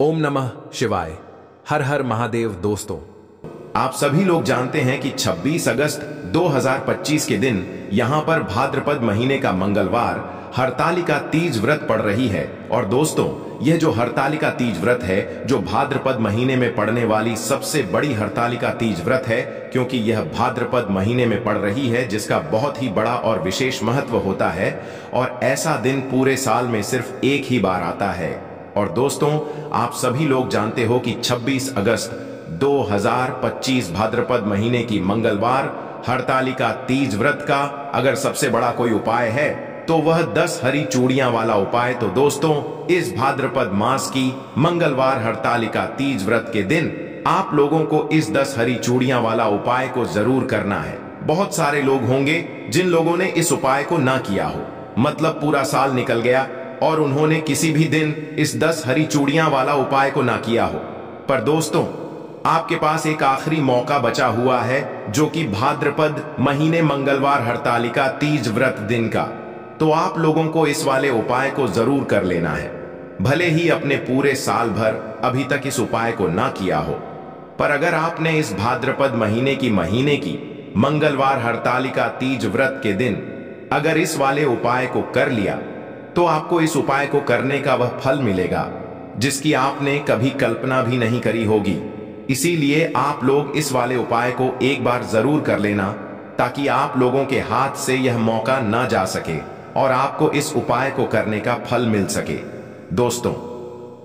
ओम नमः शिवाय। हर हर महादेव। दोस्तों, आप सभी लोग जानते हैं कि 26 अगस्त 2025 के दिन यहां पर भाद्रपद महीने का मंगलवार हरतालिका तीज व्रत पड़ रही है। और दोस्तों, यह जो हरतालिका तीज व्रत है, जो भाद्रपद महीने में पड़ने वाली सबसे बड़ी हरतालिका तीज व्रत है, क्योंकि यह भाद्रपद महीने में पड़ रही है, जिसका बहुत ही बड़ा और विशेष महत्व होता है। और ऐसा दिन पूरे साल में सिर्फ एक ही बार आता है। और दोस्तों, आप सभी लोग जानते हो कि 26 अगस्त 2025 भाद्रपद महीने की मंगलवार हरतालिका तीज व्रत का अगर सबसे बड़ा कोई उपाय है तो वह 10 हरी चूड़ियां वाला उपाय। तो दोस्तों, इस भाद्रपद मास की मंगलवार हरतालिका तीज व्रत के दिन आप लोगों को इस 10 हरी चूड़ियां वाला उपाय को जरूर करना है। बहुत सारे लोग होंगे जिन लोगों ने इस उपाय को ना किया हो, मतलब पूरा साल निकल गया और उन्होंने किसी भी दिन इस 10 हरी चूड़ियां वाला उपाय को ना किया हो। पर दोस्तों, आपके पास एक आखिरी मौका बचा हुआ है, जो कि भाद्रपद महीने मंगलवार हरतालिका तीज व्रत दिन का। तो आप लोगों को इस वाले उपाय को जरूर कर लेना है। भले ही अपने पूरे साल भर अभी तक इस उपाय को ना किया हो, पर अगर आपने इस भाद्रपद महीने की मंगलवार हरतालिका तीज व्रत के दिन अगर इस वाले उपाय को कर लिया, तो आपको इस उपाय को करने का वह फल मिलेगा जिसकी आपने कभी कल्पना भी नहीं करी होगी। इसीलिए आप लोग इस वाले उपाय को एक बार जरूर कर लेना, ताकि आप लोगों के हाथ से यह मौका ना जा सके और आपको इस उपाय को करने का फल मिल सके। दोस्तों,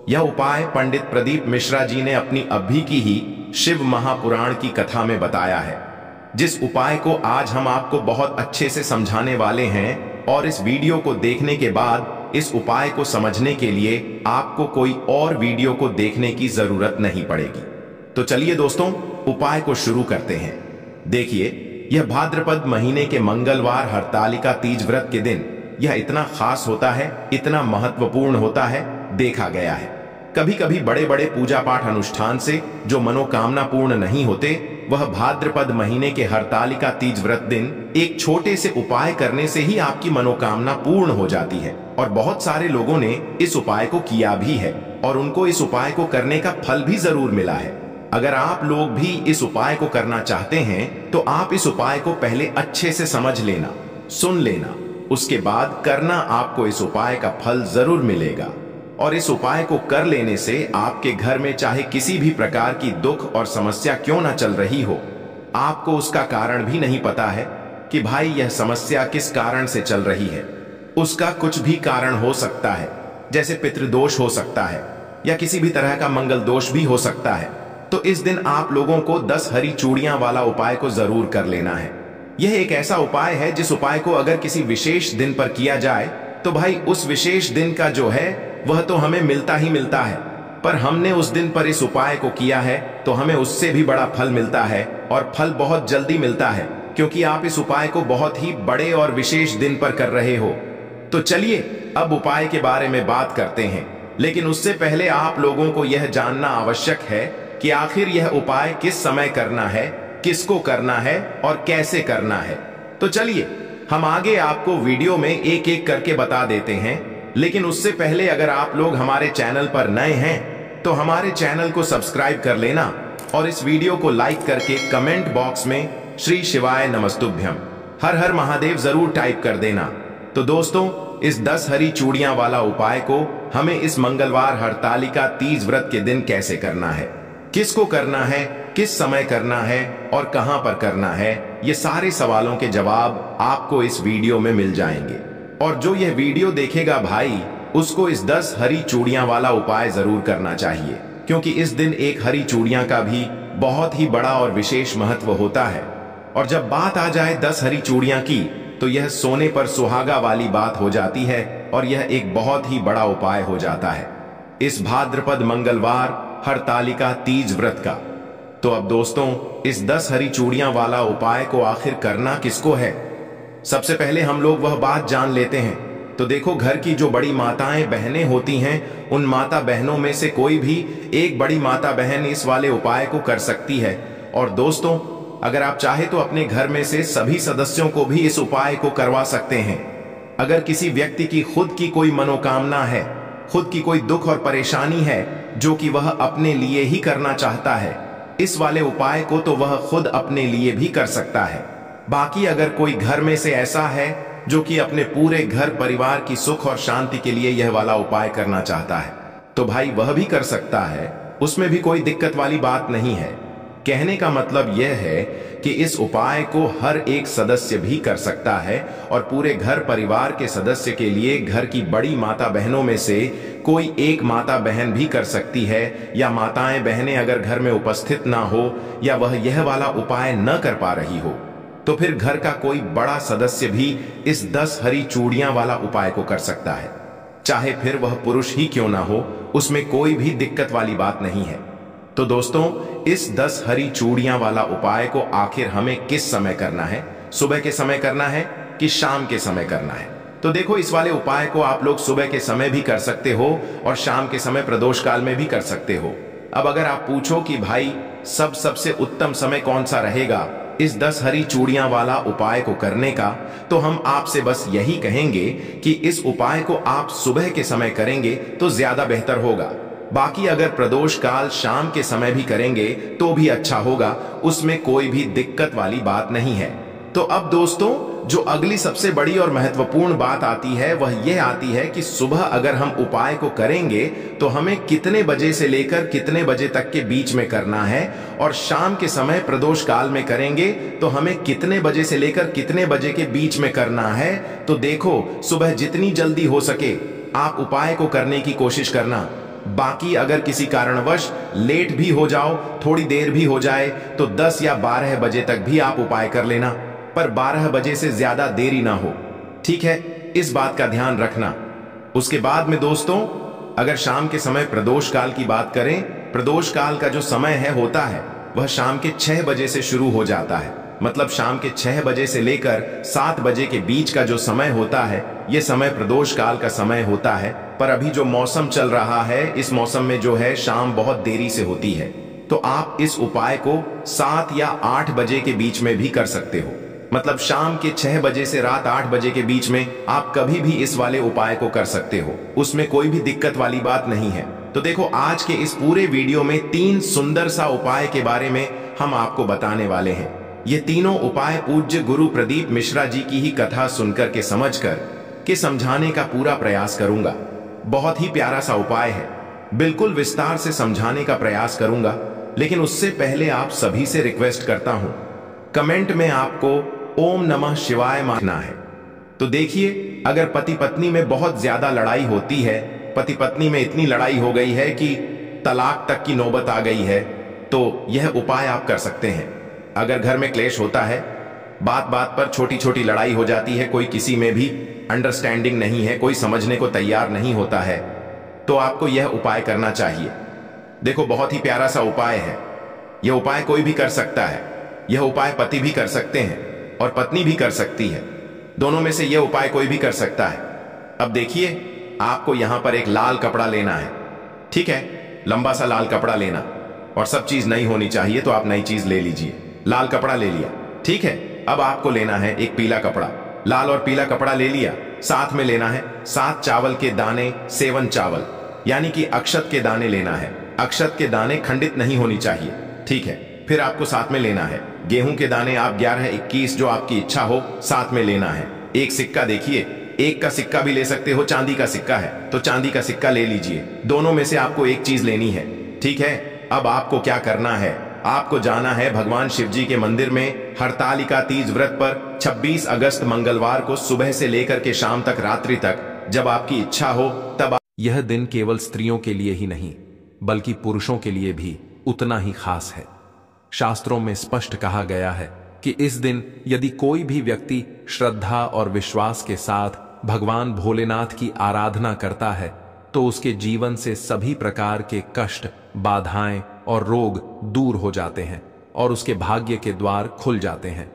यह उपाय पंडित प्रदीप मिश्रा जी ने अपनी अभी की ही शिव महापुराण की कथा में बताया है, जिस उपाय को आज हम आपको बहुत अच्छे से समझाने वाले हैं। और इस वीडियो को देखने के बाद इस उपाय को समझने के लिए आपको कोई और वीडियो को देखने की जरूरत नहीं पड़ेगी। तो चलिए दोस्तों, उपाय को शुरू करते हैं। देखिए, यह भाद्रपद महीने के मंगलवार हरतालिका तीज व्रत के दिन यह इतना खास होता है, इतना महत्वपूर्ण होता है, देखा गया है। कभी कभी बड़े बड़े पूजा पाठ अनुष्ठान से जो मनोकामना पूर्ण नहीं होते, वह भाद्रपद महीने के हरतालिका तीज व्रत दिन एक छोटे से उपाय करने से ही आपकी मनोकामना पूर्ण हो जाती है। और बहुत सारे लोगों ने इस उपाय को किया भी है और उनको इस उपाय को करने का फल भी जरूर मिला है। अगर आप लोग भी इस उपाय को करना चाहते हैं, तो आप इस उपाय को पहले अच्छे से समझ लेना, सुन लेना, उसके बाद करना। आपको इस उपाय का फल जरूर मिलेगा। और इस उपाय को कर लेने से आपके घर में चाहे किसी भी प्रकार की दुख और समस्या क्यों ना चल रही हो, आपको उसका कारण भी नहीं पता है कि भाई यह समस्या किस कारण से चल रही है। उसका कुछ भी कारण हो सकता है, जैसे पितृदोष हो सकता है या किसी भी तरह का मंगल दोष भी हो सकता है। तो इस दिन आप लोगों को 10 हरी चूड़ियां वाला उपाय को जरूर कर लेना है। यह एक ऐसा उपाय है जिस उपाय को अगर किसी विशेष दिन पर किया जाए, तो भाई उस विशेष दिन का जो है वह तो हमें मिलता ही मिलता है, पर हमने उस दिन पर इस उपाय को किया है तो हमें उससे भी बड़ा फल मिलता है। और फल बहुत जल्दी मिलता है, क्योंकि आप इस उपाय को बहुत ही बड़े और विशेष दिन पर कर रहे हो। तो चलिए अब उपाय के बारे में बात करते हैं, लेकिन उससे पहले आप लोगों को यह जानना आवश्यक है कि आखिर यह उपाय किस समय करना है, किसको करना है और कैसे करना है। तो चलिए हम आगे आपको वीडियो में एक एक करके बता देते हैं। लेकिन उससे पहले अगर आप लोग हमारे चैनल पर नए हैं, तो हमारे चैनल को सब्सक्राइब कर लेना और इस वीडियो को लाइक करके कमेंट बॉक्स में श्री शिवाय नमस्तुभ्यम हर हर महादेव जरूर टाइप कर देना। तो दोस्तों, इस 10 हरी चूड़ियां वाला उपाय को हमें इस मंगलवार हरतालिका तीज व्रत के दिन कैसे करना है, किसको करना है, किस समय करना है और कहां पर करना है, ये सारे सवालों के जवाब आपको इस वीडियो में मिल जाएंगे। और जो यह वीडियो देखेगा भाई, उसको इस 10 हरी चूड़ियां वाला उपाय जरूर करना चाहिए, क्योंकि इस दिन एक हरी चूड़ियां का भी बहुत ही बड़ा और विशेष महत्व होता है। और जब बात आ जाए 10 हरी चूड़ियां की, तो यह सोने पर सुहागा वाली बात हो जाती है और यह एक बहुत ही बड़ा उपाय हो जाता है इस भाद्रपद मंगलवार हरतालिका तीज व्रत का। तो अब दोस्तों, इस 10 हरी चूड़ियां वाला उपाय को आखिर करना किसको है, सबसे पहले हम लोग वह बात जान लेते हैं। तो देखो, घर की जो बड़ी माताएं बहनें होती हैं, उन माता बहनों में से कोई भी एक बड़ी माता बहन इस वाले उपाय को कर सकती है। और दोस्तों, अगर आप चाहे तो अपने घर में से सभी सदस्यों को भी इस उपाय को करवा सकते हैं। अगर किसी व्यक्ति की खुद की कोई मनोकामना है, खुद की कोई दुख और परेशानी है, जो कि वह अपने लिए ही करना चाहता है, इस वाले उपाय को तो वह खुद अपने लिए भी कर सकता है। बाकी अगर कोई घर में से ऐसा है जो कि अपने पूरे घर परिवार की सुख और शांति के लिए यह वाला उपाय करना चाहता है, तो भाई वह भी कर सकता है, उसमें भी कोई दिक्कत वाली बात नहीं है। कहने का मतलब यह है कि इस उपाय को हर एक सदस्य भी कर सकता है और पूरे घर परिवार के सदस्य के लिए घर की बड़ी माता बहनों में से कोई एक माता बहन भी कर सकती है, या माताएं बहनें अगर घर में उपस्थित ना हो या वह यह वाला उपाय न कर पा रही हो, तो फिर घर का कोई बड़ा सदस्य भी इस 10 हरी चूड़ियां वाला उपाय को कर सकता है, चाहे फिर वह पुरुष ही क्यों ना हो, उसमें कोई भी दिक्कत वाली बात नहीं है। तो दोस्तों, इस 10 हरी चूड़ियां वाला उपाय को आखिर हमें किस समय करना है? सुबह के समय करना है कि शाम के समय करना है? तो देखो, इस वाले उपाय को आप लोग सुबह के समय भी कर सकते हो और शाम के समय प्रदोष काल में भी कर सकते हो। अब अगर आप पूछो कि भाई सबसे उत्तम समय कौन सा रहेगा इस 10 हरी चूड़ियां वाला उपाय को करने का, तो हम आपसे बस यही कहेंगे कि इस उपाय को आप सुबह के समय करेंगे तो ज्यादा बेहतर होगा। बाकी अगर प्रदोष काल शाम के समय भी करेंगे तो भी अच्छा होगा, उसमें कोई भी दिक्कत वाली बात नहीं है। तो अब दोस्तों, जो अगली सबसे बड़ी और महत्वपूर्ण बात आती है वह यह आती है कि सुबह अगर हम उपाय को करेंगे तो हमें कितने बजे से लेकर कितने बजे तक के बीच में करना है, और शाम के समय प्रदोष काल में करेंगे तो हमें कितने बजे से लेकर कितने बजे के बीच में करना है। तो देखो, सुबह जितनी जल्दी हो सके आप उपाय को करने की कोशिश करना। बाकी अगर किसी कारणवश लेट भी हो जाओ, थोड़ी देर भी हो जाए, तो 10 या 12 बजे तक भी आप उपाय कर लेना, पर 12 बजे से ज्यादा देरी ना हो, ठीक है? इस बात का ध्यान रखना। उसके बाद में दोस्तों, अगर शाम के समय प्रदोष काल की बात करें, प्रदोष काल का जो समय होता है वह शाम के 6 बजे से शुरू हो जाता है। मतलब शाम के 6 बजे से लेकर 7 बजे के बीच का जो समय होता है, यह समय प्रदोष काल का समय होता है। पर अभी जो मौसम चल रहा है, इस मौसम में जो है शाम बहुत देरी से होती है, तो आप इस उपाय को 7 या 8 बजे के बीच में भी कर सकते हो। मतलब शाम के 6 बजे से रात 8 बजे के बीच में आप कभी भी इस वाले उपाय को कर सकते हो, उसमें कोई भी दिक्कत वाली बात नहीं है। तो देखो, आज के इस पूरे वीडियो में 3 सुंदर सा उपाय के बारे में हम आपको बताने वाले हैं। ये तीनों उपाय पूज्य गुरु प्रदीप मिश्रा जी की ही कथा सुनकर के समझकर के समझाने का पूरा प्रयास करूंगा। बहुत ही प्यारा सा उपाय है, बिल्कुल विस्तार से समझाने का प्रयास करूंगा, लेकिन उससे पहले आप सभी से रिक्वेस्ट करता हूं, कमेंट में आपको ओम नमः शिवाय मानना है। तो देखिए, अगर पति पत्नी में बहुत ज्यादा लड़ाई होती है, पति पत्नी में इतनी लड़ाई हो गई है कि तलाक तक की नौबत आ गई है, तो यह उपाय आप कर सकते हैं। अगर घर में क्लेश होता है, बात बात पर छोटी छोटी लड़ाई हो जाती है, कोई किसी में भी अंडरस्टैंडिंग नहीं है, कोई समझने को तैयार नहीं होता है, तो आपको यह उपाय करना चाहिए। देखो, बहुत ही प्यारा सा उपाय है। यह उपाय कोई भी कर सकता है। यह उपाय पति भी कर सकते हैं और पत्नी भी कर सकती है। दोनों में से यह उपाय कोई भी कर सकता है। अब देखिए, आपको यहां पर एक लाल कपड़ा लेना है, ठीक है? लंबा सा लाल कपड़ा लेना, और सब चीज नई होनी चाहिए, तो आप नई चीज ले लीजिए। लाल कपड़ा ले लिया, ठीक है? अब आपको लेना है एक पीला कपड़ा। लाल और पीला कपड़ा ले लिया, साथ में लेना है 7 चावल के दाने, सेवन चावल, यानी कि अक्षत के दाने लेना है। अक्षत के दाने खंडित नहीं होनी चाहिए, ठीक है? फिर आपको साथ में लेना है गेहूं के दाने, आप 11-21 जो आपकी इच्छा हो साथ में लेना है। एक सिक्का, देखिए, एक का सिक्का भी ले सकते हो, चांदी का सिक्का है तो चांदी का सिक्का ले लीजिए। दोनों में से आपको एक चीज लेनी है, ठीक है? अब आपको क्या करना है, आपको जाना है भगवान शिव जी के मंदिर में हरतालिका तीज व्रत पर 26 अगस्त मंगलवार को सुबह से लेकर के शाम तक, रात्रि तक, जब आपकी इच्छा हो तब। यह दिन केवल स्त्रियों के लिए ही नहीं बल्कि पुरुषों के लिए भी उतना ही खास है। शास्त्रों में स्पष्ट कहा गया है कि इस दिन यदि कोई भी व्यक्ति श्रद्धा और विश्वास के साथ भगवान भोलेनाथ की आराधना करता है तो उसके जीवन से सभी प्रकार के कष्ट, बाधाएं और रोग दूर हो जाते हैं और उसके भाग्य के द्वार खुल जाते हैं।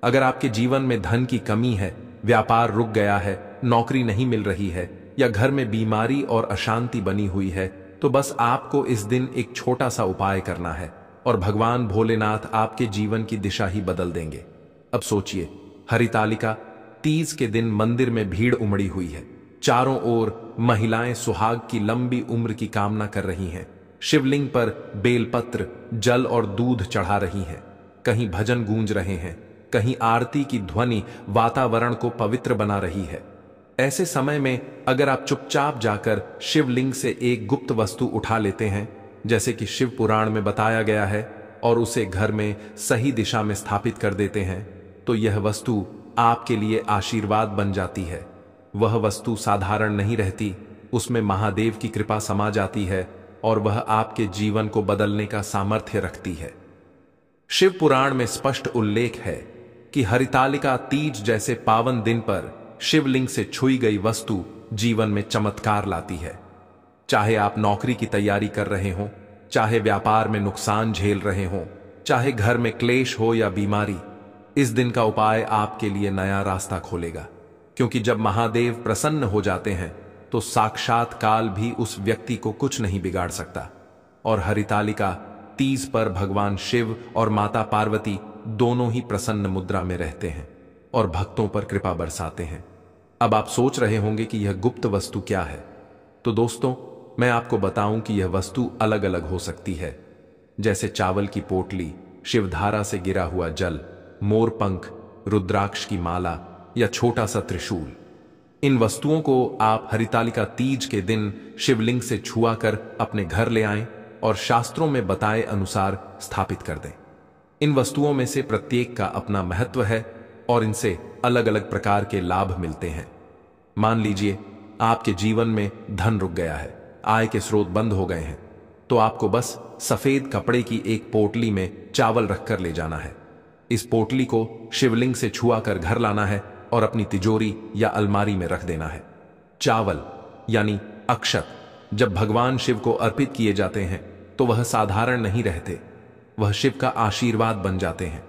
अगर आपके जीवन में धन की कमी है, व्यापार रुक गया है, नौकरी नहीं मिल रही है या घर में बीमारी और अशांति बनी हुई है, तो बस आपको इस दिन एक छोटा सा उपाय करना है और भगवान भोलेनाथ आपके जीवन की दिशा ही बदल देंगे। अब सोचिए, हरितालिका तीज के दिन मंदिर में भीड़ उमड़ी हुई है। चारों ओर महिलाएं सुहाग की लंबी उम्र की कामना कर रही हैं। शिवलिंग पर बेलपत्र, जल और दूध चढ़ा रही हैं। कहीं भजन गूंज रहे हैं, कहीं आरती की ध्वनि वातावरण को पवित्र बना रही है। ऐसे समय में अगर आप चुपचाप जाकर शिवलिंग से एक गुप्त वस्तु उठा लेते हैं, जैसे कि शिव पुराण में बताया गया है, और उसे घर में सही दिशा में स्थापित कर देते हैं, तो यह वस्तु आपके लिए आशीर्वाद बन जाती है। वह वस्तु साधारण नहीं रहती, उसमें महादेव की कृपा समा जाती है और वह आपके जीवन को बदलने का सामर्थ्य रखती है। शिव पुराण में स्पष्ट उल्लेख है कि हरितालिका तीज जैसे पावन दिन पर शिवलिंग से छुई गई वस्तु जीवन में चमत्कार लाती है। चाहे आप नौकरी की तैयारी कर रहे हों, चाहे व्यापार में नुकसान झेल रहे हों, चाहे घर में क्लेश हो या बीमारी, इस दिन का उपाय आपके लिए नया रास्ता खोलेगा। क्योंकि जब महादेव प्रसन्न हो जाते हैं तो साक्षात काल भी उस व्यक्ति को कुछ नहीं बिगाड़ सकता। और हरितालिका तीज पर भगवान शिव और माता पार्वती दोनों ही प्रसन्न मुद्रा में रहते हैं और भक्तों पर कृपा बरसाते हैं। अब आप सोच रहे होंगे कि यह गुप्त वस्तु क्या है। तो दोस्तों, मैं आपको बताऊं कि यह वस्तु अलग अलग हो सकती है, जैसे चावल की पोटली, शिवधारा से गिरा हुआ जल, मोरपंख, रुद्राक्ष की माला या छोटा सा त्रिशूल। इन वस्तुओं को आप हरितालिका तीज के दिन शिवलिंग से छुआ कर अपने घर ले आएं और शास्त्रों में बताए अनुसार स्थापित कर दें। इन वस्तुओं में से प्रत्येक का अपना महत्व है और इनसे अलग अलग प्रकार के लाभ मिलते हैं। मान लीजिए आपके जीवन में धन रुक गया है, आय के स्रोत बंद हो गए हैं, तो आपको बस सफेद कपड़े की एक पोटली में चावल रखकर ले जाना है। इस पोटली को शिवलिंग से छुआ कर घर लाना है और अपनी तिजोरी या अलमारी में रख देना है। चावल यानी अक्षत जब भगवान शिव को अर्पित किए जाते हैं तो वह साधारण नहीं रहते, वह शिव का आशीर्वाद बन जाते हैं।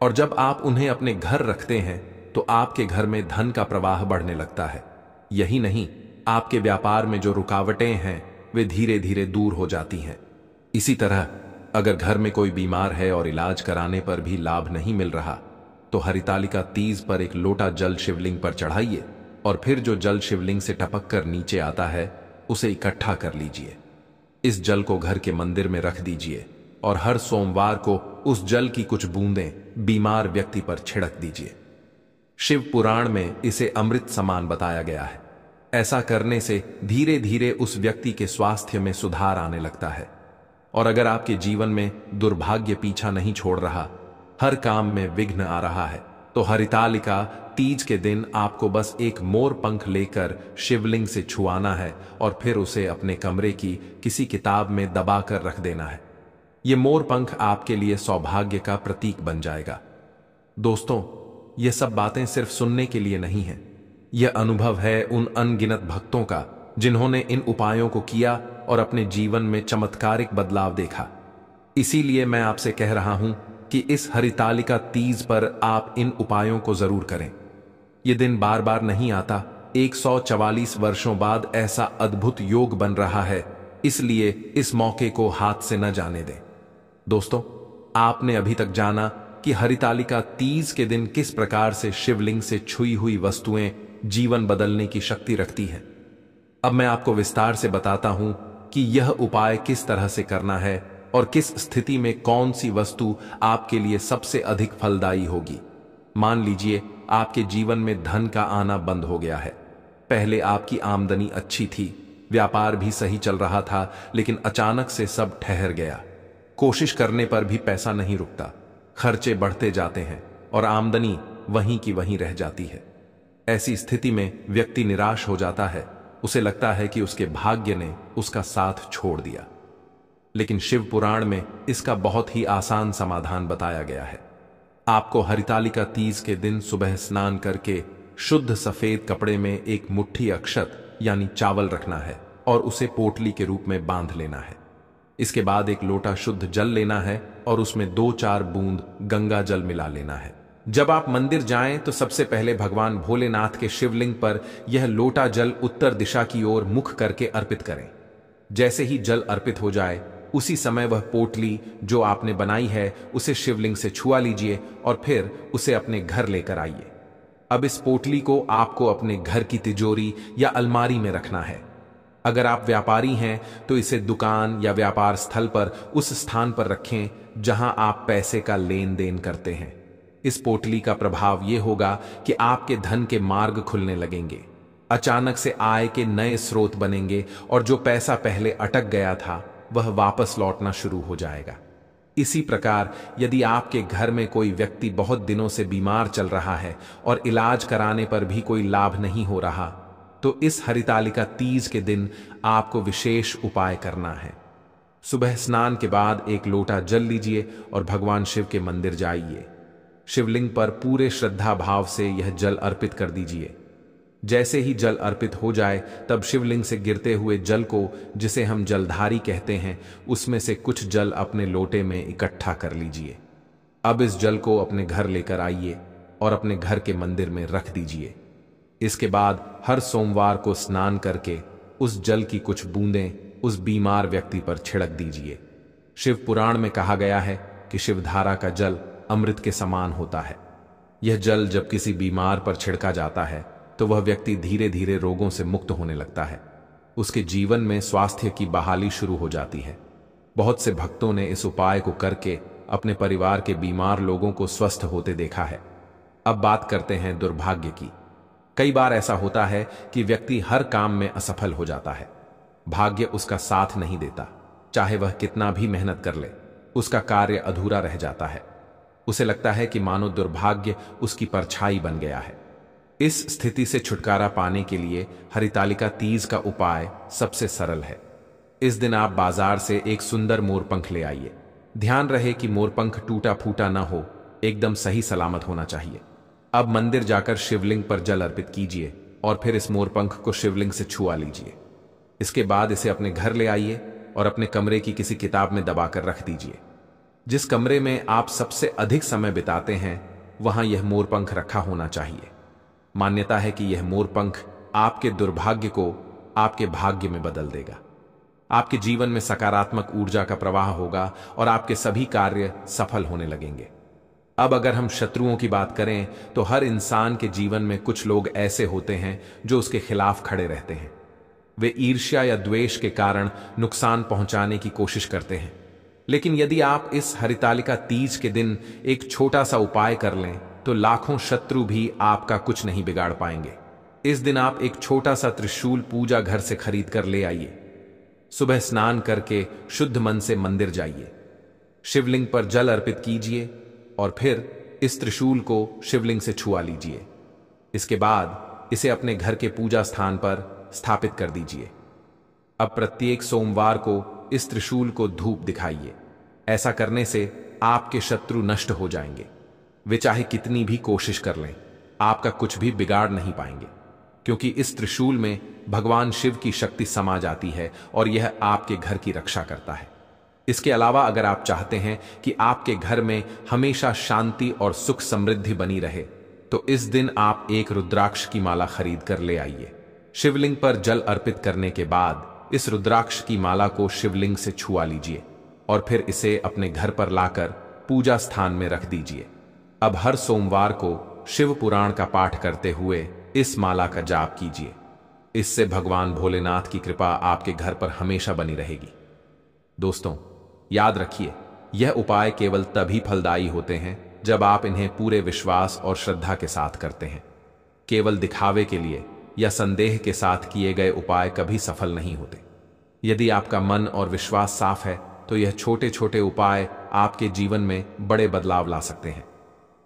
और जब आप उन्हें अपने घर रखते हैं तो आपके घर में धन का प्रवाह बढ़ने लगता है। यही नहीं, आपके व्यापार में जो रुकावटें हैं वे धीरे धीरे दूर हो जाती हैं। इसी तरह अगर घर में कोई बीमार है और इलाज कराने पर भी लाभ नहीं मिल रहा, तो हरितालिका तीज पर एक लोटा जल शिवलिंग पर चढ़ाइए और फिर जो जल शिवलिंग से टपक कर नीचे आता है उसे इकट्ठा कर लीजिए। इस जल को घर के मंदिर में रख दीजिए और हर सोमवार को उस जल की कुछ बूंदें बीमार व्यक्ति पर छिड़क दीजिए। शिव पुराण में इसे अमृत समान बताया गया है। ऐसा करने से धीरे धीरे उस व्यक्ति के स्वास्थ्य में सुधार आने लगता है। और अगर आपके जीवन में दुर्भाग्य पीछा नहीं छोड़ रहा, हर काम में विघ्न आ रहा है, तो हरितालिका तीज के दिन आपको बस एक मोर पंख लेकर शिवलिंग से छुआना है और फिर उसे अपने कमरे की किसी किताब में दबाकर रख देना है। यह मोर पंख आपके लिए सौभाग्य का प्रतीक बन जाएगा। दोस्तों, ये सब बातें सिर्फ सुनने के लिए नहीं है, यह अनुभव है उन अनगिनत भक्तों का जिन्होंने इन उपायों को किया और अपने जीवन में चमत्कारिक बदलाव देखा। इसीलिए मैं आपसे कह रहा हूं कि इस हरितालिका तीज पर आप इन उपायों को जरूर करें। यह दिन बार बार नहीं आता, 144 वर्षों बाद ऐसा अद्भुत योग बन रहा है, इसलिए इस मौके को हाथ से न जाने दें। दोस्तों, आपने अभी तक जाना कि हरितालिका तीज के दिन किस प्रकार से शिवलिंग से छुई हुई वस्तुएं जीवन बदलने की शक्ति रखती हैं। अब मैं आपको विस्तार से बताता हूं कि यह उपाय किस तरह से करना है और किस स्थिति में कौन सी वस्तु आपके लिए सबसे अधिक फलदायी होगी। मान लीजिए आपके जीवन में धन का आना बंद हो गया है। पहले आपकी आमदनी अच्छी थी, व्यापार भी सही चल रहा था, लेकिन अचानक से सब ठहर गया। कोशिश करने पर भी पैसा नहीं रुकता, खर्चे बढ़ते जाते हैं और आमदनी वहीं की वहीं रह जाती है। ऐसी स्थिति में व्यक्ति निराश हो जाता है, उसे लगता है कि उसके भाग्य ने उसका साथ छोड़ दिया। लेकिन शिव पुराण में इसका बहुत ही आसान समाधान बताया गया है। आपको हरितालिका तीज के दिन सुबह स्नान करके शुद्ध सफेद कपड़े में एक मुट्ठी अक्षत यानी चावल रखना है और उसे पोटली के रूप में बांध लेना है। इसके बाद एक लोटा शुद्ध जल लेना है और उसमें 2-4 बूंद गंगा जल मिला लेना है। जब आप मंदिर जाएं तो सबसे पहले भगवान भोलेनाथ के शिवलिंग पर यह लोटा जल उत्तर दिशा की ओर मुख करके अर्पित करें। जैसे ही जल अर्पित हो जाए, उसी समय वह पोटली जो आपने बनाई है उसे शिवलिंग से छुआ लीजिए और फिर उसे अपने घर लेकर आइए। अब इस पोटली को आपको अपने घर की तिजोरी या अलमारी में रखना है। अगर आप व्यापारी हैं तो इसे दुकान या व्यापार स्थल पर उस स्थान पर रखें जहां आप पैसे का लेन देन करते हैं। इस पोटली का प्रभाव यह होगा कि आपके धन के मार्ग खुलने लगेंगे, अचानक से आय के नए स्रोत बनेंगे और जो पैसा पहले अटक गया था वह वापस लौटना शुरू हो जाएगा। इसी प्रकार यदि आपके घर में कोई व्यक्ति बहुत दिनों से बीमार चल रहा है और इलाज कराने पर भी कोई लाभ नहीं हो रहा, तो इस हरितालिका तीज के दिन आपको विशेष उपाय करना है। सुबह स्नान के बाद एक लोटा जल लीजिए और भगवान शिव के मंदिर जाइए। शिवलिंग पर पूरे श्रद्धा भाव से यह जल अर्पित कर दीजिए। जैसे ही जल अर्पित हो जाए तब शिवलिंग से गिरते हुए जल को, जिसे हम जलधारी कहते हैं, उसमें से कुछ जल अपने लोटे में इकट्ठा कर लीजिए। अब इस जल को अपने घर लेकर आइए और अपने घर के मंदिर में रख दीजिए। इसके बाद हर सोमवार को स्नान करके उस जल की कुछ बूंदें उस बीमार व्यक्ति पर छिड़क दीजिए। शिव पुराण में कहा गया है कि शिवधारा का जल अमृत के समान होता है। यह जल जब किसी बीमार पर छिड़का जाता है तो वह व्यक्ति धीरे धीरे रोगों से मुक्त होने लगता है। उसके जीवन में स्वास्थ्य की बहाली शुरू हो जाती है। बहुत से भक्तों ने इस उपाय को करके अपने परिवार के बीमार लोगों को स्वस्थ होते देखा है। अब बात करते हैं दुर्भाग्य की। कई बार ऐसा होता है कि व्यक्ति हर काम में असफल हो जाता है। भाग्य उसका साथ नहीं देता, चाहे वह कितना भी मेहनत कर ले, उसका कार्य अधूरा रह जाता है। उसे लगता है कि मानो दुर्भाग्य उसकी परछाई बन गया है। इस स्थिति से छुटकारा पाने के लिए हरितालिका तीज का उपाय सबसे सरल है। इस दिन आप बाजार से एक सुंदर मोरपंख ले आइए। ध्यान रहे कि मोरपंख टूटा फूटा ना हो, एकदम सही सलामत होना चाहिए। अब मंदिर जाकर शिवलिंग पर जल अर्पित कीजिए और फिर इस मोरपंख को शिवलिंग से छुआ लीजिए। इसके बाद इसे अपने घर ले आइए और अपने कमरे की किसी किताब में दबाकर रख दीजिए। जिस कमरे में आप सबसे अधिक समय बिताते हैं वहां यह मोरपंख रखा होना चाहिए। मान्यता है कि यह मोरपंख आपके दुर्भाग्य को आपके भाग्य में बदल देगा। आपके जीवन में सकारात्मक ऊर्जा का प्रवाह होगा और आपके सभी कार्य सफल होने लगेंगे। अब अगर हम शत्रुओं की बात करें तो हर इंसान के जीवन में कुछ लोग ऐसे होते हैं जो उसके खिलाफ खड़े रहते हैं। वे ईर्ष्या या द्वेष के कारण नुकसान पहुंचाने की कोशिश करते हैं। लेकिन यदि आप इस हरितालिका तीज के दिन एक छोटा सा उपाय कर लें तो लाखों शत्रु भी आपका कुछ नहीं बिगाड़ पाएंगे। इस दिन आप एक छोटा सा त्रिशूल पूजा घर से खरीद कर ले आइए। सुबह स्नान करके शुद्ध मन से मंदिर जाइए। शिवलिंग पर जल अर्पित कीजिए और फिर इस त्रिशूल को शिवलिंग से छुआ लीजिए। इसके बाद इसे अपने घर के पूजा स्थान पर स्थापित कर दीजिए। अब प्रत्येक सोमवार को इस त्रिशूल को धूप दिखाइए। ऐसा करने से आपके शत्रु नष्ट हो जाएंगे। वे चाहे कितनी भी कोशिश कर लें, आपका कुछ भी बिगाड़ नहीं पाएंगे, क्योंकि इस त्रिशूल में भगवान शिव की शक्ति समा जाती है और यह आपके घर की रक्षा करता है। इसके अलावा अगर आप चाहते हैं कि आपके घर में हमेशा शांति और सुख समृद्धि बनी रहे, तो इस दिन आप एक रुद्राक्ष की माला खरीद कर ले आइए। शिवलिंग पर जल अर्पित करने के बाद इस रुद्राक्ष की माला को शिवलिंग से छुआ लीजिए और फिर इसे अपने घर पर लाकर पूजा स्थान में रख दीजिए। अब हर सोमवार को शिव पुराण का पाठ करते हुए इस माला का जाप कीजिए। इससे भगवान भोलेनाथ की कृपा आपके घर पर हमेशा बनी रहेगी। दोस्तों, याद रखिए, यह उपाय केवल तभी फलदायी होते हैं जब आप इन्हें पूरे विश्वास और श्रद्धा के साथ करते हैं। केवल दिखावे के लिए या संदेह के साथ किए गए उपाय कभी सफल नहीं होते। यदि आपका मन और विश्वास साफ है तो यह छोटे छोटे उपाय आपके जीवन में बड़े बदलाव ला सकते हैं।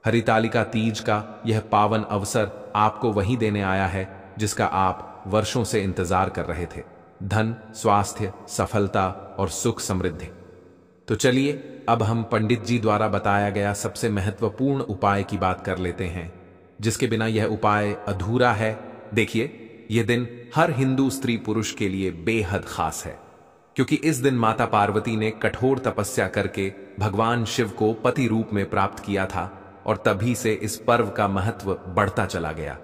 हरितालिका तीज का यह पावन अवसर आपको वही देने आया है जिसका आप वर्षों से इंतजार कर रहे थे। धन, स्वास्थ्य, सफलता और सुख समृद्धि। तो चलिए अब हम पंडित जी द्वारा बताया गया सबसे महत्वपूर्ण उपाय की बात कर लेते हैं, जिसके बिना यह उपाय अधूरा है। देखिए, यह दिन हर हिंदू स्त्री पुरुष के लिए बेहद खास है, क्योंकि इस दिन माता पार्वती ने कठोर तपस्या करके भगवान शिव को पति रूप में प्राप्त किया था और तभी से इस पर्व का महत्व बढ़ता चला गया।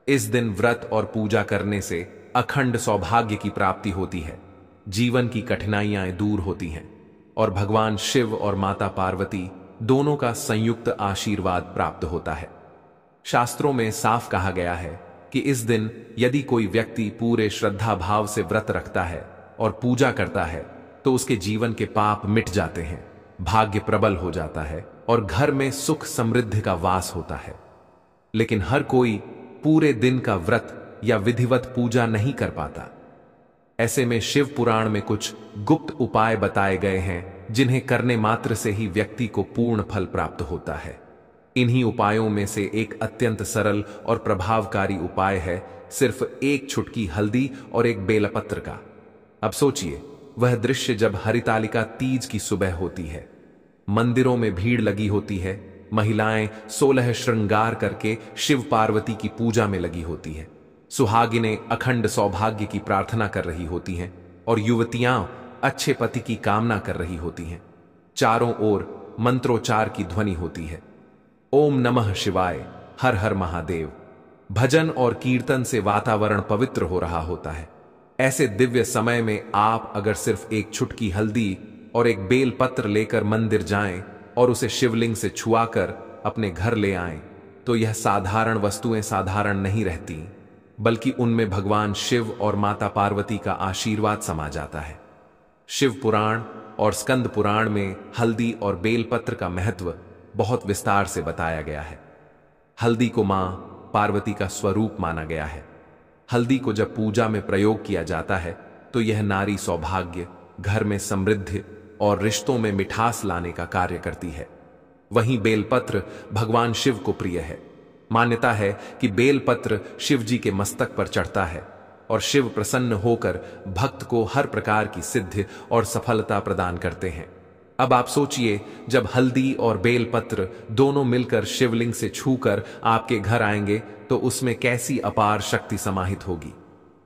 इस दिन व्रत और पूजा करने से अखंड सौभाग्य की प्राप्ति होती है, जीवन की कठिनाइयां दूर होती हैं और भगवान शिव और माता पार्वती दोनों का संयुक्त आशीर्वाद प्राप्त होता है। शास्त्रों में साफ कहा गया है कि इस दिन यदि कोई व्यक्ति पूरे श्रद्धा भाव से व्रत रखता है और पूजा करता है तो उसके जीवन के पाप मिट जाते हैं, भाग्य प्रबल हो जाता है और घर में सुख समृद्धि का वास होता है। लेकिन हर कोई पूरे दिन का व्रत या विधिवत पूजा नहीं कर पाता। ऐसे में शिव पुराण में कुछ गुप्त उपाय बताए गए हैं जिन्हें करने मात्र से ही व्यक्ति को पूर्ण फल प्राप्त होता है। इन्हीं उपायों में से एक अत्यंत सरल और प्रभावकारी उपाय है सिर्फ एक चुटकी हल्दी और एक बेलपत्र का। अब सोचिए वह दृश्य जब हरितालिका तीज की सुबह होती है, मंदिरों में भीड़ लगी होती है, महिलाएं 16 श्रृंगार करके शिव पार्वती की पूजा में लगी होती है, सुहागिनें अखंड सौभाग्य की प्रार्थना कर रही होती हैं और युवतियां अच्छे पति की कामना कर रही होती हैं। चारों ओर मंत्रोच्चार की ध्वनि होती है, ओम नमः शिवाय, हर हर महादेव। भजन और कीर्तन से वातावरण पवित्र हो रहा होता है। ऐसे दिव्य समय में आप अगर सिर्फ एक चुटकी हल्दी और एक बेल पत्र लेकर मंदिर जाएं और उसे शिवलिंग से छुआकर अपने घर ले आएं, तो यह साधारण वस्तुएं साधारण नहीं रहती, बल्कि उनमें भगवान शिव और माता पार्वती का आशीर्वाद समा जाता है। शिव पुराण और स्कंद पुराण में हल्दी और बेलपत्र का महत्व बहुत विस्तार से बताया गया है। हल्दी को मां पार्वती का स्वरूप माना गया है। हल्दी को जब पूजा में प्रयोग किया जाता है तो यह नारी सौभाग्य, घर में समृद्धि और रिश्तों में मिठास लाने का कार्य करती है। वहीं बेलपत्र भगवान शिव को प्रिय है। मान्यता है कि बेलपत्र शिव जी के मस्तक पर चढ़ता है और शिव प्रसन्न होकर भक्त को हर प्रकार की सिद्धि और सफलता प्रदान करते हैं। अब आप सोचिए, जब हल्दी और बेलपत्र दोनों मिलकर शिवलिंग से छूकर आपके घर आएंगे तो उसमें कैसी अपार शक्ति समाहित होगी।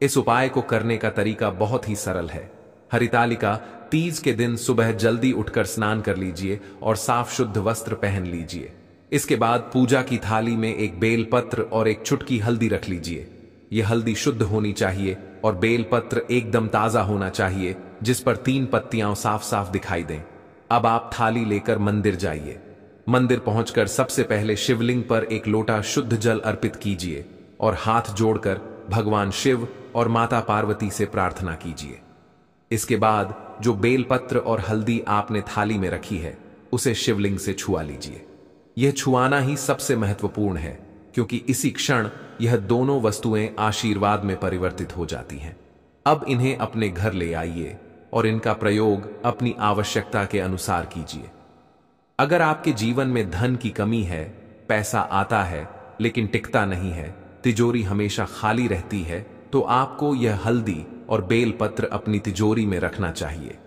इस उपाय को करने का तरीका बहुत ही सरल है। हरितालिका तीज के दिन सुबह जल्दी उठकर स्नान कर लीजिए और साफ शुद्ध वस्त्र पहन लीजिए। इसके बाद पूजा की थाली में एक बेलपत्र और एक चुटकी हल्दी रख लीजिए। यह हल्दी शुद्ध होनी चाहिए और बेलपत्र एकदम ताजा होना चाहिए, जिस पर 3 पत्तियां साफ साफ दिखाई दें। अब आप थाली लेकर मंदिर जाइए। मंदिर पहुंचकर सबसे पहले शिवलिंग पर एक लोटा शुद्ध जल अर्पित कीजिए और हाथ जोड़कर भगवान शिव और माता पार्वती से प्रार्थना कीजिए। इसके बाद जो बेलपत्र और हल्दी आपने थाली में रखी है उसे शिवलिंग से छुआ लीजिए। यह छुआना ही सबसे महत्वपूर्ण है, क्योंकि इसी क्षण यह दोनों वस्तुएं आशीर्वाद में परिवर्तित हो जाती हैं। अब इन्हें अपने घर ले आइए और इनका प्रयोग अपनी आवश्यकता के अनुसार कीजिए। अगर आपके जीवन में धन की कमी है, पैसा आता है लेकिन टिकता नहीं है, तिजोरी हमेशा खाली रहती है, तो आपको यह हल्दी और बेलपत्र अपनी तिजोरी में रखना चाहिए।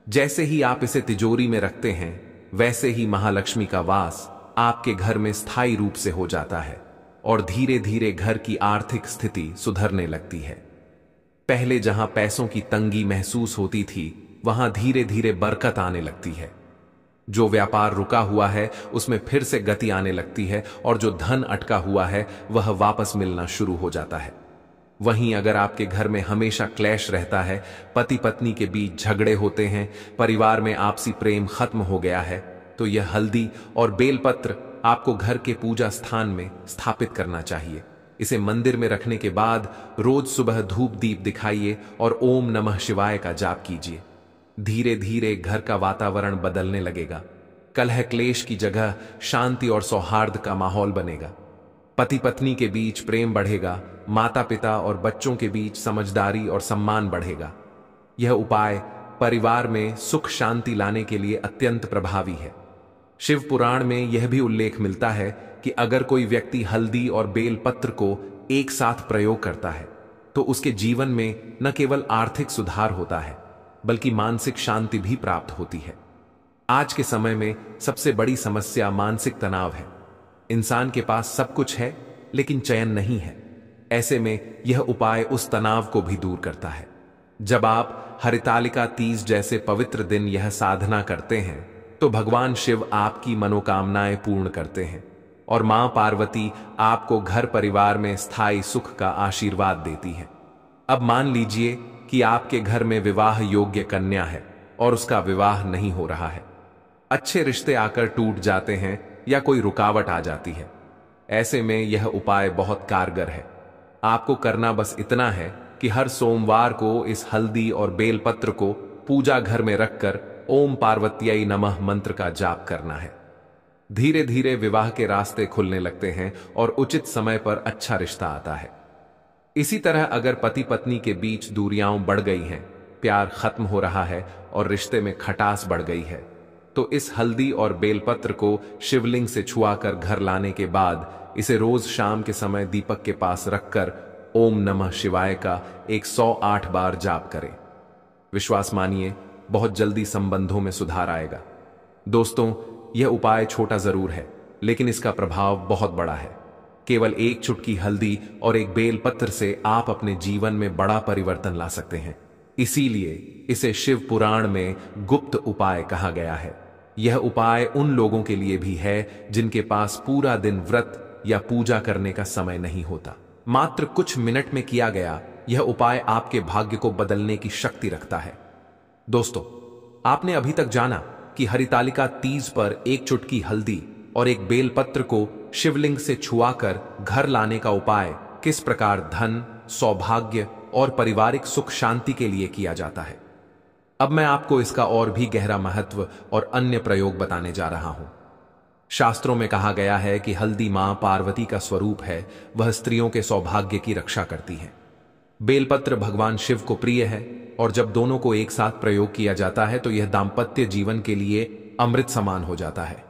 जैसे ही आप इसे तिजोरी में रखते हैं, वैसे ही महालक्ष्मी का वास आपके घर में स्थायी रूप से हो जाता है और धीरे धीरे घर की आर्थिक स्थिति सुधरने लगती है। पहले जहां पैसों की तंगी महसूस होती थी, वहां धीरे धीरे बरकत आने लगती है। जो व्यापार रुका हुआ है उसमें फिर से गति आने लगती है और जो धन अटका हुआ है वह वापस मिलना शुरू हो जाता है। वहीं अगर आपके घर में हमेशा क्लेश रहता है, पति पत्नी के बीच झगड़े होते हैं, परिवार में आपसी प्रेम खत्म हो गया है, तो यह हल्दी और बेलपत्र आपको घर के पूजा स्थान में स्थापित करना चाहिए। इसे मंदिर में रखने के बाद रोज सुबह धूप दीप दिखाइए और ओम नमः शिवाय का जाप कीजिए। धीरे धीरे घर का वातावरण बदलने लगेगा। कलह क्लेश की जगह शांति और सौहार्द का माहौल बनेगा। पति पत्नी के बीच प्रेम बढ़ेगा, माता पिता और बच्चों के बीच समझदारी और सम्मान बढ़ेगा। यह उपाय परिवार में सुख शांति लाने के लिए अत्यंत प्रभावी है। शिव पुराण में यह भी उल्लेख मिलता है कि अगर कोई व्यक्ति हल्दी और बेलपत्र को एक साथ प्रयोग करता है तो उसके जीवन में न केवल आर्थिक सुधार होता है, बल्कि मानसिक शांति भी प्राप्त होती है। आज के समय में सबसे बड़ी समस्या मानसिक तनाव है। इंसान के पास सब कुछ है लेकिन चैन नहीं है। ऐसे में यह उपाय उस तनाव को भी दूर करता है। जब आप हरितालिका तीज जैसे पवित्र दिन यह साधना करते हैं तो भगवान शिव आपकी मनोकामनाएं पूर्ण करते हैं और मां पार्वती आपको घर परिवार में स्थायी सुख का आशीर्वाद देती है। अब मान लीजिए कि आपके घर में विवाह योग्य कन्या है और उसका विवाह नहीं हो रहा है। अच्छे रिश्ते आकर टूट जाते हैं या कोई रुकावट आ जाती है। ऐसे में यह उपाय बहुत कारगर है। आपको करना बस इतना है कि हर सोमवार को इस हल्दी और बेलपत्र को पूजा घर में रखकर ओम पार्वत्याय नमः मंत्र का जाप करना है। धीरे धीरे विवाह के रास्ते खुलने लगते हैं और उचित समय पर अच्छा रिश्ता आता है। इसी तरह अगर पति पत्नी के बीच दूरियां बढ़ गई हैं, प्यार खत्म हो रहा है और रिश्ते में खटास बढ़ गई है, तो इस हल्दी और बेलपत्र को शिवलिंग से छुआकर घर लाने के बाद इसे रोज शाम के समय दीपक के पास रखकर ओम नमः शिवाय का 108 बार जाप करें। विश्वास मानिए, बहुत जल्दी संबंधों में सुधार आएगा। दोस्तों, यह उपाय छोटा जरूर है, लेकिन इसका प्रभाव बहुत बड़ा है। केवल एक चुटकी हल्दी और एक बेलपत्र से आप अपने जीवन में बड़ा परिवर्तन ला सकते हैं। इसीलिए इसे शिव पुराण में गुप्त उपाय कहा गया है। यह उपाय उन लोगों के लिए भी है जिनके पास पूरा दिन व्रत या पूजा करने का समय नहीं होता। मात्र कुछ मिनट में किया गया यह उपाय आपके भाग्य को बदलने की शक्ति रखता है। दोस्तों, आपने अभी तक जाना कि हरितालिका तीज पर एक चुटकी हल्दी और एक बेलपत्र को शिवलिंग से छुआकर घर लाने का उपाय किस प्रकार धन, सौभाग्य और पारिवारिक सुख शांति के लिए किया जाता है। अब मैं आपको इसका और भी गहरा महत्व और अन्य प्रयोग बताने जा रहा हूं। शास्त्रों में कहा गया है कि हल्दी मां पार्वती का स्वरूप है, वह स्त्रियों के सौभाग्य की रक्षा करती है। बेलपत्र भगवान शिव को प्रिय है और जब दोनों को एक साथ प्रयोग किया जाता है तो यह दाम्पत्य जीवन के लिए अमृत समान हो जाता है।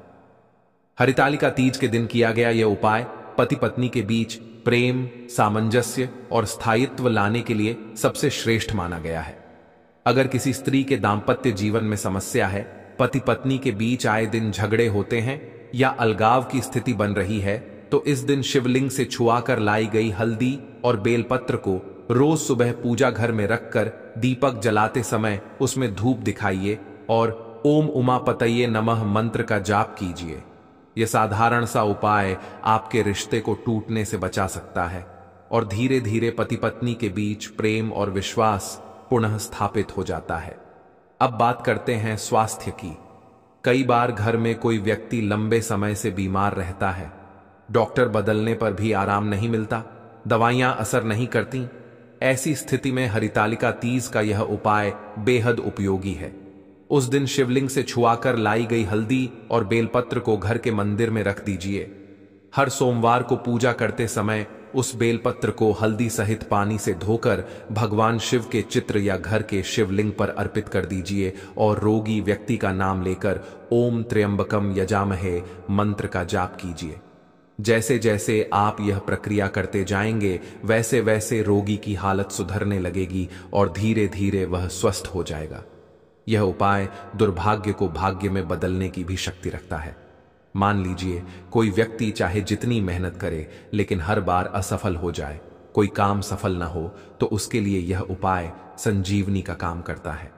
हरितालिका तीज के दिन किया गया यह उपाय पति पत्नी के बीच प्रेम, सामंजस्य और स्थायित्व लाने के लिए सबसे श्रेष्ठ माना गया है। अगर किसी स्त्री के दाम्पत्य जीवन में समस्या है, पति पत्नी के बीच आए दिन झगड़े होते हैं या अलगाव की स्थिति बन रही है, तो इस दिन शिवलिंग से छुआकर लाई गई हल्दी और बेलपत्र को रोज सुबह पूजा घर में रखकर दीपक जलाते समय उसमें धूप दिखाइए और ओम उमापतये नमः मंत्र का जाप कीजिए। यह साधारण सा उपाय आपके रिश्ते को टूटने से बचा सकता है और धीरे धीरे पति पत्नी के बीच प्रेम और विश्वास पुनः स्थापित हो जाता है। अब बात करते हैं स्वास्थ्य की। कई बार घर में कोई व्यक्ति लंबे समय से बीमार रहता है, डॉक्टर बदलने पर भी आराम नहीं मिलता, दवाइयां असर नहीं करती। ऐसी स्थिति में हरितालिका तीज का यह उपाय बेहद उपयोगी है। उस दिन शिवलिंग से छुआकर लाई गई हल्दी और बेलपत्र को घर के मंदिर में रख दीजिए। हर सोमवार को पूजा करते समय उस बेलपत्र को हल्दी सहित पानी से धोकर भगवान शिव के चित्र या घर के शिवलिंग पर अर्पित कर दीजिए और रोगी व्यक्ति का नाम लेकर ओम त्र्यंबकम यजामहे मंत्र का जाप कीजिए। जैसे जैसे आप यह प्रक्रिया करते जाएंगे, वैसे वैसे रोगी की हालत सुधरने लगेगी और धीरे धीरे वह स्वस्थ हो जाएगा। यह उपाय दुर्भाग्य को भाग्य में बदलने की भी शक्ति रखता है। मान लीजिए कोई व्यक्ति चाहे जितनी मेहनत करे लेकिन हर बार असफल हो जाए, कोई काम सफल न हो, तो उसके लिए यह उपाय संजीवनी का काम करता है।